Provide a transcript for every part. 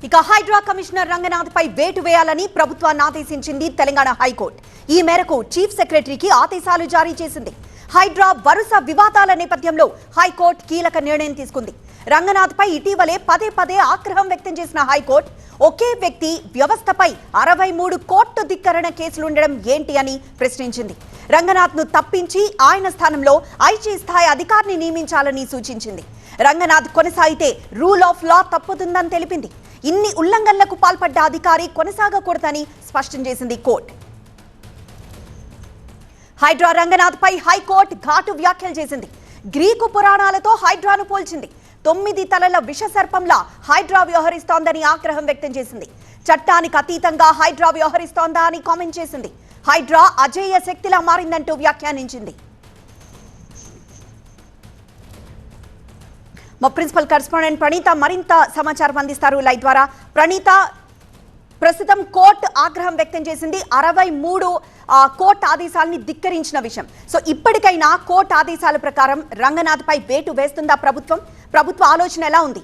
ఇక హైడ్రా కమిషనర్ రంగనాథ్ పై వేటు వేయాలని ప్రభుత్వాన్ని ఆదేశించింది తెలంగాణ హైకోర్టు. ఈ మేరకు చీఫ్ సెక్రటరీకి ఆదేశాలు జారీ చేసింది. హైడ్రా వరుస వివాదాల నేపథ్యంలో హైకోర్టు కీలక నిర్ణయం తీసుకుంది. రంగనాథ్ పై ఇటీవలే పదే ఆగ్రహం వ్యక్తం చేసిన హైకోర్టు ఒకే వ్యక్తి వ్యవస్థపై 63 కోట్ల ధిక్కరణ కేసులుండడం ఏంటి అని ప్రశ్నించింది. రంగనాథ్ ను తప్పించి ఆయన స్థానంలో ఐజీ స్థాయి అధికారిని నియమించాలని సూచించింది. రంగనాథ్ కొనసాగితే రూల్ ఆఫ్ లా తప్పుతుందని తెలిపింది. ఇన్ని ఉల్లంఘనలకు పాల్పడ్డ అధికారి కొనసాగకూడదని స్పష్టం చేసింది కోర్టు. హైడ్రా రంగనాథ్ పై హైకోర్టు ఘాటు వ్యాఖ్యలు చేసింది. గ్రీకు పురాణాలతో హైడ్రాను పోల్చింది. 9 తలల విషసర్పంలా హైడ్రా వ్యవహరిస్తోందని ఆగ్రహం వ్యక్తం చేసింది. చట్టానికి అతీతంగా హైడ్రా వ్యవహరిస్తోందా అని కామెంట్ చేసింది. హైడ్రా అజేయ శక్తిలా మారిందంటూ వ్యాఖ్యానించింది. మా ప్రిన్సిపల్ కరెస్పాండెంట్ ప్రణీత మరింత సమాచారం అందిస్తారు లైవ్ ద్వారా. ప్రణీత, ప్రస్తుతం కోర్టు ఆగ్రహం వ్యక్తం చేసింది 63 కోర్టు ఆదేశాలని ధిక్కరించిన విషయం. సో ఇప్పటికైనా కోర్టు ఆదేశాల ప్రకారం రంగనాథ్ పై వేటు వేస్తుందా ప్రభుత్వ ఆలోచన ఎలా ఉంది?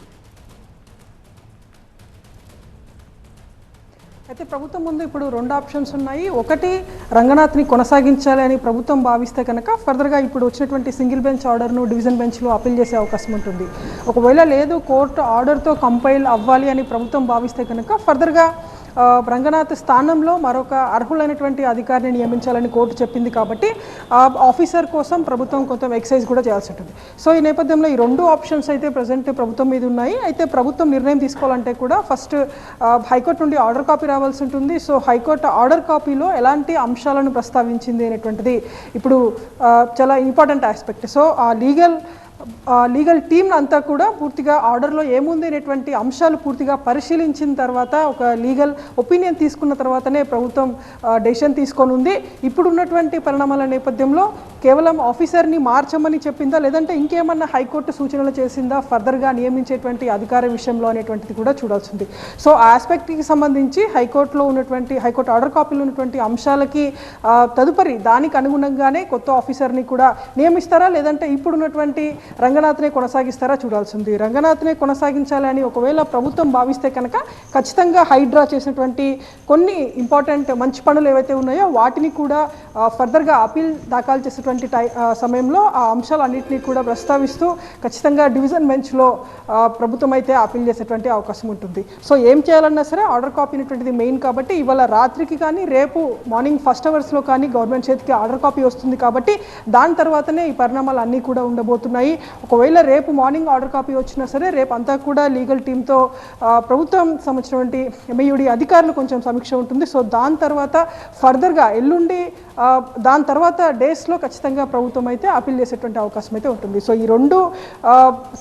అయితే ప్రభుత్వం ముందు ఇప్పుడు 2 ఆప్షన్స్ ఉన్నాయి. ఒకటి, రంగనాథ్ని కొనసాగించాలి అని ప్రభుత్వం భావిస్తే కనుక ఫర్దర్గా ఇప్పుడు వచ్చినటువంటి సింగిల్ బెంచ్ ఆర్డర్ను డివిజన్ బెంచ్లో అప్పీల్ చేసే అవకాశం ఉంటుంది. ఒకవేళ లేదు, కోర్టు ఆర్డర్తో కంపైల్ అవ్వాలి అని ప్రభుత్వం భావిస్తే కనుక ఫర్దర్గా రంగనాథ్ స్థానంలో మరొక అర్హులైనటువంటి అధికారిని నియమించాలని కోర్టు చెప్పింది. కాబట్టి ఆఫీసర్ కోసం ప్రభుత్వం కొంత ఎక్సైజ్ కూడా చేయాల్సి ఉంటుంది. సో ఈ నేపథ్యంలో ఈ 2 ఆప్షన్స్ అయితే ప్రజెంట్ ప్రభుత్వం మీద ఉన్నాయి. అయితే ప్రభుత్వం నిర్ణయం తీసుకోవాలంటే కూడా ఫస్ట్ హైకోర్టు నుండి ఆర్డర్ కాపీ రావాల్సి ఉంటుంది. సో హైకోర్టు ఆర్డర్ కాపీలో ఎలాంటి అంశాలను ప్రస్తావించింది అనేటువంటిది ఇప్పుడు చాలా ఇంపార్టెంట్ ఆస్పెక్ట్. సో ఆ లీగల్ టీమ్ అంతా కూడా పూర్తిగా ఆర్డర్లో ఏముంది అనేటువంటి అంశాలు పూర్తిగా పరిశీలించిన తర్వాత ఒక లీగల్ ఒపీనియన్ తీసుకున్న తర్వాతనే ప్రభుత్వం డెసిషన్ తీసుకొని ఉంది. ఇప్పుడు ఉన్నటువంటి పరిణామాల నేపథ్యంలో కేవలం ఆఫీసర్ని మార్చమని చెప్పిందా, లేదంటే ఇంకేమన్నా హైకోర్టు సూచనలు చేసిందా ఫర్దర్గా నియమించేటువంటి అధికార విషయంలో అనేటువంటిది కూడా చూడాల్సింది. సో ఆ ఆస్పెక్ట్కి సంబంధించి హైకోర్టులో ఉన్నటువంటి హైకోర్టు ఆర్డర్ కాపీలో ఉన్నటువంటి అంశాలకి తదుపరి దానికి అనుగుణంగానే కొత్త ఆఫీసర్ని కూడా నియమిస్తారా, లేదంటే ఇప్పుడున్నటువంటి రంగనాథ్నే కొనసాగిస్తారా చూడాల్సింది. రంగనాథ్నే కొనసాగించాలి అని ఒకవేళ ప్రభుత్వం భావిస్తే కనుక ఖచ్చితంగా హైడ్రా చేసినటువంటి కొన్ని ఇంపార్టెంట్ మంచి పనులు ఏవైతే ఉన్నాయో వాటిని కూడా ఫర్దర్గా అపీల్ దాఖలు చేసేటువంటి సమయంలో ఆ అంశాలన్నింటినీ కూడా ప్రస్తావిస్తూ ఖచ్చితంగా డివిజన్ బెంచ్లో ప్రభుత్వం అయితే అపీల్ చేసేటువంటి అవకాశం ఉంటుంది. సో ఏం చేయాలన్నా సరే ఆర్డర్ కాపీ అనేటువంటిది మెయిన్ కాబట్టి ఇవాళ రాత్రికి కానీ రేపు మార్నింగ్ ఫస్ట్ అవర్స్లో కానీ గవర్నమెంట్ చేతికి ఆర్డర్ కాపీ వస్తుంది. కాబట్టి దాని తర్వాతనే ఈ పరిణామాలు అన్నీ కూడా ఉండబోతున్నాయి. ఒకవేళ రేపు మార్నింగ్ ఆర్డర్ కాపీ వచ్చినా సరే రేపు అంతా కూడా లీగల్ టీంతో ప్రభుత్వం సంబంధించినటువంటి ఎంఐయుడి అధికారులు కొంచెం సమీక్ష ఉంటుంది. సో దాని తర్వాత ఫర్దర్గా ఎల్లుండి దాని తర్వాత డేస్లో ఖచ్చితంగా ప్రభుత్వం అయితే అపీల్ చేసేటువంటి అవకాశం అయితే ఉంటుంది. సో ఈ 2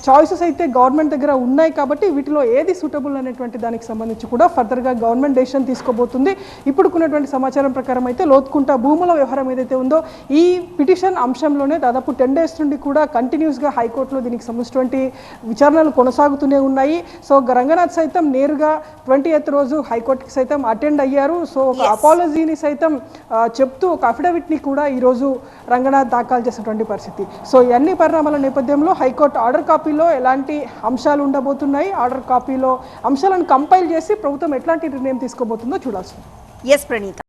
చాయిసెస్ అయితే గవర్నమెంట్ దగ్గర ఉన్నాయి. కాబట్టి వీటిలో ఏది సూటబుల్ అనేటువంటి దానికి సంబంధించి కూడా ఫర్దర్గా గవర్నమెంట్ డెసిషన్ తీసుకోబోతుంది. ఇప్పుడుకున్నటువంటి సమాచారం ప్రకారం అయితే లోతుకుంట భూముల వ్యవహారం ఏదైతే ఉందో ఈ పిటిషన్ అంశంలోనే దాదాపు 10 days నుండి కూడా కంటిన్యూస్గా హైకోర్టులో దీనికి సంబంధించినటువంటి విచారణలు కొనసాగుతూనే ఉన్నాయి. సో రంగనాథ్ సైతం నేరుగా 20th రోజు హైకోర్టుకి సైతం అటెండ్ అయ్యారు. సో ఒక అపాలజీని సైతం చెప్తూ ఒక అఫిడవిట్ని కూడా ఈరోజు రంగనాథ్ దాఖలు చేసినటువంటి పరిస్థితి. సో ఇవన్నీ పరిణామాల నేపథ్యంలో హైకోర్టు ఆర్డర్ కాపీలో ఎలాంటి అంశాలు ఉండబోతున్నాయి, ఆర్డర్ కాపీలో అంశాలను కంపైల్ చేసి ప్రభుత్వం ఎట్లాంటి నిర్ణయం తీసుకోబోతుందో చూడాల్సింది. ఎస్ ప్రణీత.